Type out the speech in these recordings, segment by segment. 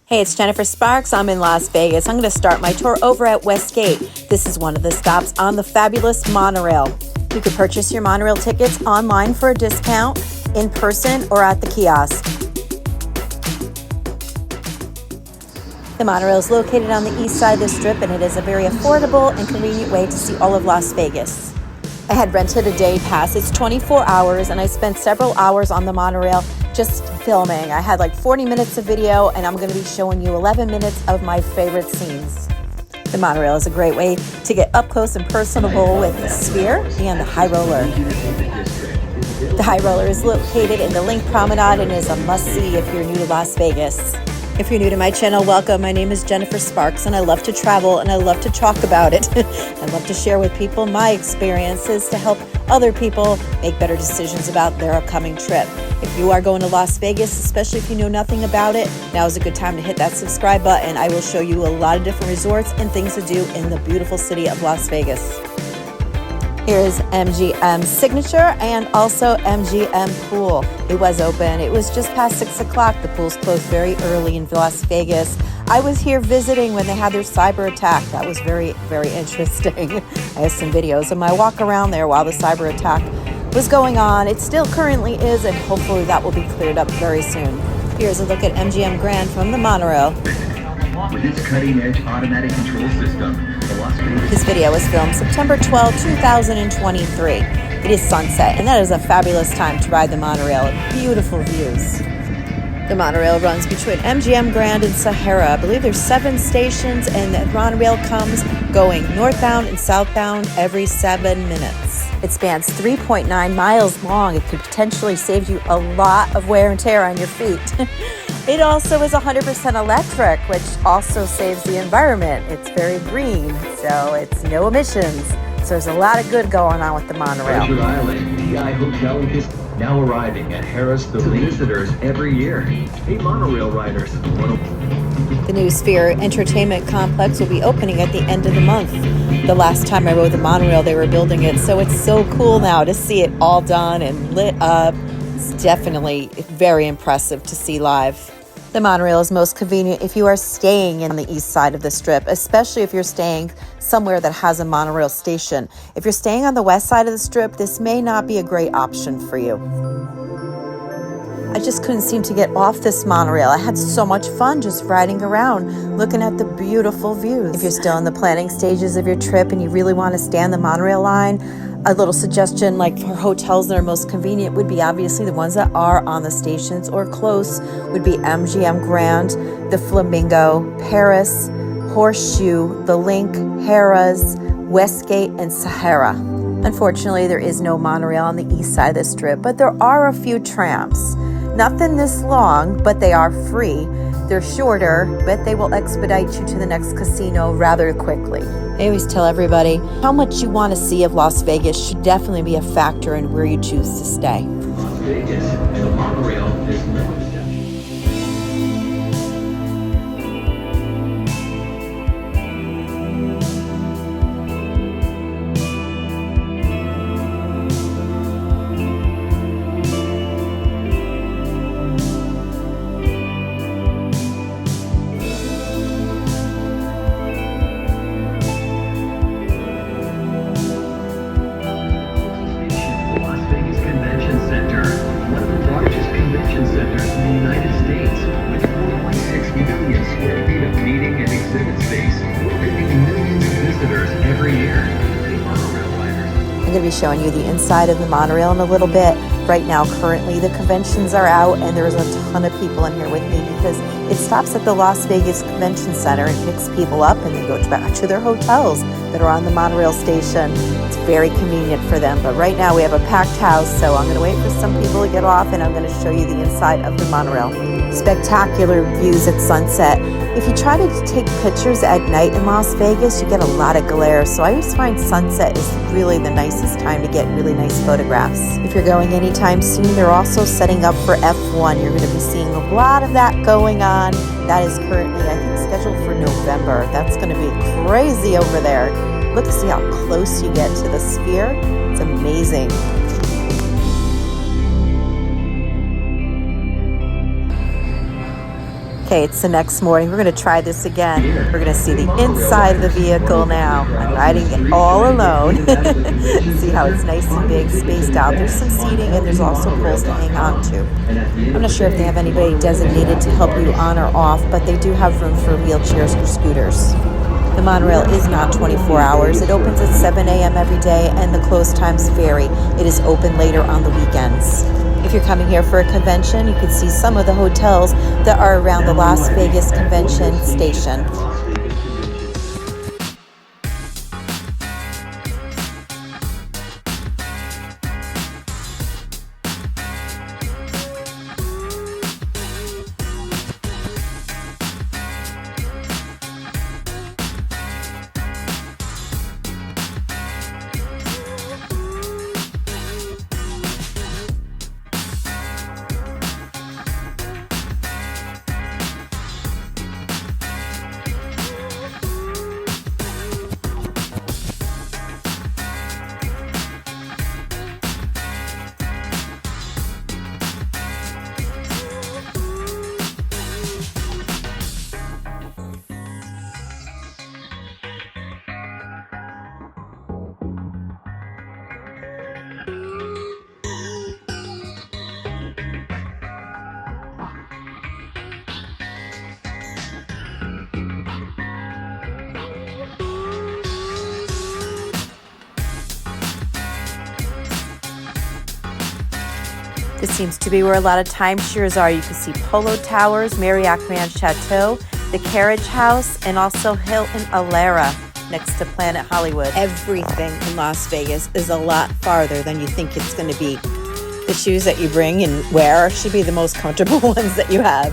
Hey, it's Jennifer Sparks. I'm in Las Vegas. I'm going to start my tour over at Westgate. This is one of the stops on the fabulous monorail. You can purchase your monorail tickets online for a discount, in person, or at the kiosk. The monorail is located on the east side of the Strip, and it is a very affordable and convenient way to see all of Las Vegas. I had rented a day pass. It's 24 hours, and I spent several hours on the monorail just filming. I had like 40 minutes of video, and I'm going to be showing you 11 minutes of my favorite scenes. The monorail is a great way to get up close and personable with the Sphere and the High Roller. The High Roller is located in the Link Promenade and is a must-see if you're new to Las Vegas. If you're new to my channel, welcome. My name is Jennifer Sparks, and I love to travel, and I love to talk about it. I love to share with people my experiences to help other people make better decisions about their upcoming trip. If you are going to Las Vegas, especially if you know nothing about it, now is a good time to hit that subscribe button. I will show you a lot of different resorts and things to do in the beautiful city of Las Vegas. Here is MGM's Signature and also MGM Pool. It was open. It was just past 6 o'clock. The pool's closed very early in Las Vegas. I was here visiting when they had their cyber attack. That was very, very interesting. I have some videos of my walk around there while the cyber attack was going on. It still currently is, and hopefully that will be cleared up very soon. Here's a look at MGM Grand from the monorail. With its cutting-edge automatic control system, the Las Vegas... This video was filmed September 12, 2023. It is sunset, and that is a fabulous time to ride the monorail. Beautiful views. The monorail runs between MGM Grand and Sahara. I believe there's 7 stations, and the monorail comes going northbound and southbound every 7 minutes. It spans 3.9 miles long. It could potentially save you a lot of wear and tear on your feet. It also is 100% electric, which also saves the environment. It's very green, so it's no emissions. So there's a lot of good going on with the monorail. Treasure Island, PI Hotel and Casino. Now arriving at Harrah's to visitors every year. Hey, monorail riders. The new Sphere Entertainment Complex will be opening at the end of the month. The last time I rode the monorail, they were building it, so it's so cool now to see it all done and lit up. It's definitely very impressive to see live. The monorail is most convenient if you are staying in the east side of the Strip, especially if you're staying somewhere that has a monorail station. If you're staying on the west side of the Strip, this may not be a great option for you. I just couldn't seem to get off this monorail. I had so much fun just riding around, looking at the beautiful views. If you're still in the planning stages of your trip and you really want to stay on the monorail line, a little suggestion, like for hotels that are most convenient, would be obviously the ones that are on the stations or close would be MGM Grand, the Flamingo, Paris, Horseshoe, the Link, Harrah's, Westgate, and Sahara. Unfortunately, there is no monorail on the east side of the Strip, but there are a few trams. Nothing this long, but they are free. They're shorter, but they will expedite you to the next casino rather quickly. I always tell everybody how much you want to see of Las Vegas should definitely be a factor in where you choose to stay. Las Vegas, the monorail is no exception. I'm going to be showing you the inside of the monorail in a little bit. Right now, currently, the conventions are out, and there's a ton of people in here with me because it stops at the Las Vegas Convention Center and picks people up, and they go back to their hotels that are on the monorail station. It's very convenient for them, but right now we have a packed house, so I'm going to wait for some people to get off, and I'm going to show you the inside of the monorail. Spectacular views at sunset. If you try to take pictures at night in Las Vegas, you get a lot of glare, so I always find sunset is really the nicest time to get really nice photographs. If you're going anytime soon, they're also setting up for F1. You're going to be seeing a lot of that going on. That is currently, I think, scheduled for November. That's going to be crazy over there. Look to see how close you get to the Sphere. It's amazing. Okay, it's the next morning. We're going to try this again. We're going to see the inside of the vehicle now. I'm riding it all alone. See how it's nice and big, spaced out. There's some seating and there's also poles to hang on to. I'm not sure if they have anybody designated to help you on or off, but they do have room for wheelchairs or scooters. The monorail is not 24 hours. It opens at 7 a.m. every day and the close times vary. It is open later on the weekends. If you're coming here for a convention, you can see some of the hotels that are around the Las Vegas Convention Station. This seems to be where a lot of timeshares are. You can see Polo Towers, Marriott Grand Chateau, the Carriage House, and also Hilton Alara next to Planet Hollywood. Everything in Las Vegas is a lot farther than you think it's going to be. The shoes that you bring and wear should be the most comfortable ones that you have.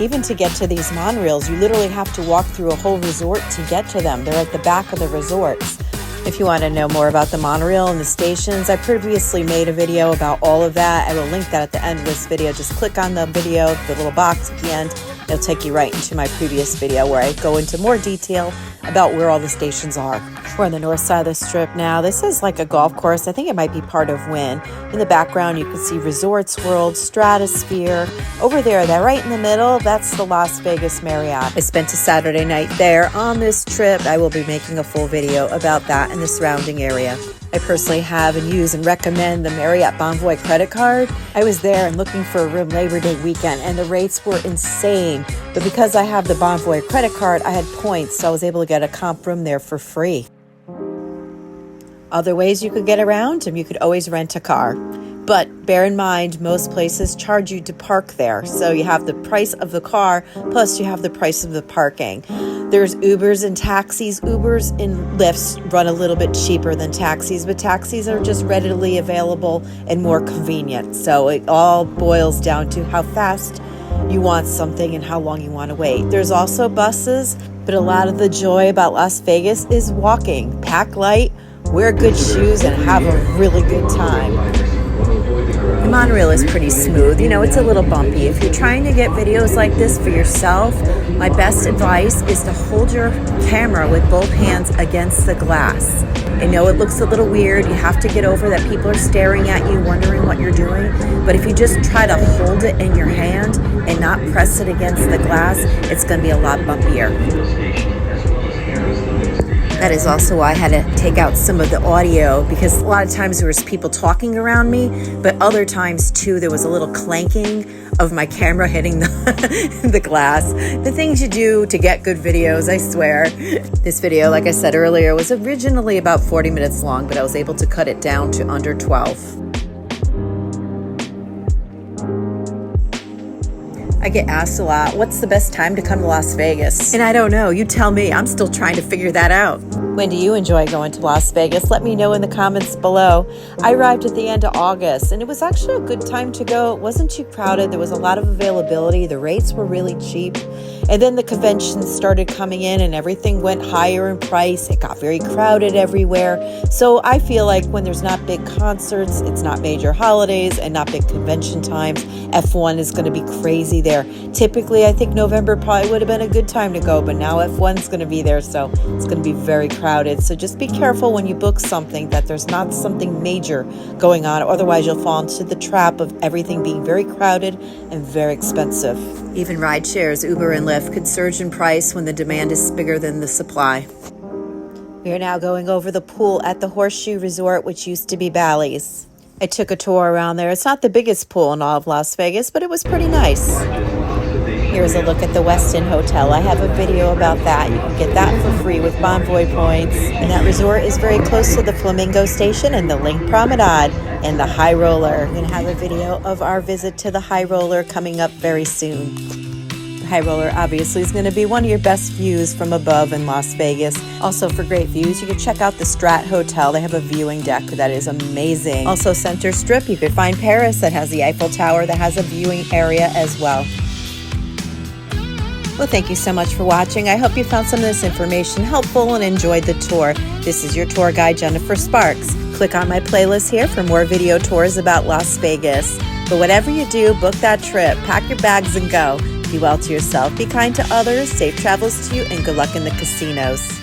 Even to get to these monorails, you literally have to walk through a whole resort to get to them. They're at the back of the resorts. If you want to know more about the monorail and the stations, I previously made a video about all of that. I will link that at the end of this video. Just click on the video, the little box at the end. It'll take you right into my previous video where I go into more detail about where all the stations are. We're on the north side of the strip now. This is like a golf course. I think it might be part of Wynn. In the background, you can see Resorts World, Stratosphere. Over there, that right in the middle, that's the Las Vegas Marriott. I spent a Saturday night there on this trip. I will be making a full video about that and the surrounding area. I personally have and use and recommend the Marriott Bonvoy credit card. I was there and looking for a room Labor Day weekend and the rates were insane. But because I have the Bonvoy credit card, I had points, so I was able to get a comp room there for free. Other ways you could get around them, you could always rent a car. But bear in mind, most places charge you to park there. So you have the price of the car, plus you have the price of the parking. There's Ubers and taxis. Ubers and Lyfts run a little bit cheaper than taxis, but taxis are just readily available and more convenient. So it all boils down to how fast you want something and how long you want to wait. There's also buses, but a lot of the joy about Las Vegas is walking. Pack light, wear good shoes, and have a really good time. The monorail is pretty smooth. You know, it's a little bumpy. If you're trying to get videos like this for yourself, my best advice is to hold your camera with both hands against the glass. I know it looks a little weird. You have to get over that people are staring at you, wondering what you're doing. But if you just try to hold it in your hand and not press it against the glass, it's going to be a lot bumpier. That is also why I had to take out some of the audio, because a lot of times there was people talking around me, but other times too there was a little clanking of my camera hitting the glass. The things you do to get good videos, I swear. This video, like I said earlier, was originally about 40 minutes long, but I was able to cut it down to under 12. I get asked a lot, what's the best time to come to Las Vegas? And I don't know, you tell me. I'm still trying to figure that out. When do you enjoy going to Las Vegas? Let me know in the comments below. I arrived at the end of August, and it was actually a good time to go. It wasn't too crowded. There was a lot of availability. The rates were really cheap. And then the conventions started coming in, and everything went higher in price. It got very crowded everywhere. So I feel like when there's not big concerts, it's not major holidays, and not big convention times, F1 is going to be crazy there. there. Typically, I think November probably would have been a good time to go, but now F1's going to be there, so it's going to be very crowded. So just be careful when you book something that there's not something major going on. Otherwise, you'll fall into the trap of everything being very crowded and very expensive. Even ride shares, Uber and Lyft, could surge in price when the demand is bigger than the supply. We are now going over the pool at the Horseshoe Resort, which used to be Bally's. I took a tour around there. It's not the biggest pool in all of Las Vegas, but it was pretty nice. Here's a look at the Westin Hotel. I have a video about that. You can get that for free with Bonvoy points. And that resort is very close to the Flamingo Station and the Link Promenade and the High Roller. We're going to have a video of our visit to the High Roller coming up very soon. The High Roller obviously is going to be one of your best views from above in Las Vegas. Also, for great views, you can check out the Strat Hotel. They have a viewing deck that is amazing. Also, Center Strip, you could find Paris that has the Eiffel Tower that has a viewing area as well. Well, thank you so much for watching. I hope you found some of this information helpful and enjoyed the tour. This is your tour guide, Jennifer Sparks. Click on my playlist here for more video tours about Las Vegas. But whatever you do, book that trip, pack your bags and go. Be well to yourself, be kind to others, safe travels to you, and good luck in the casinos.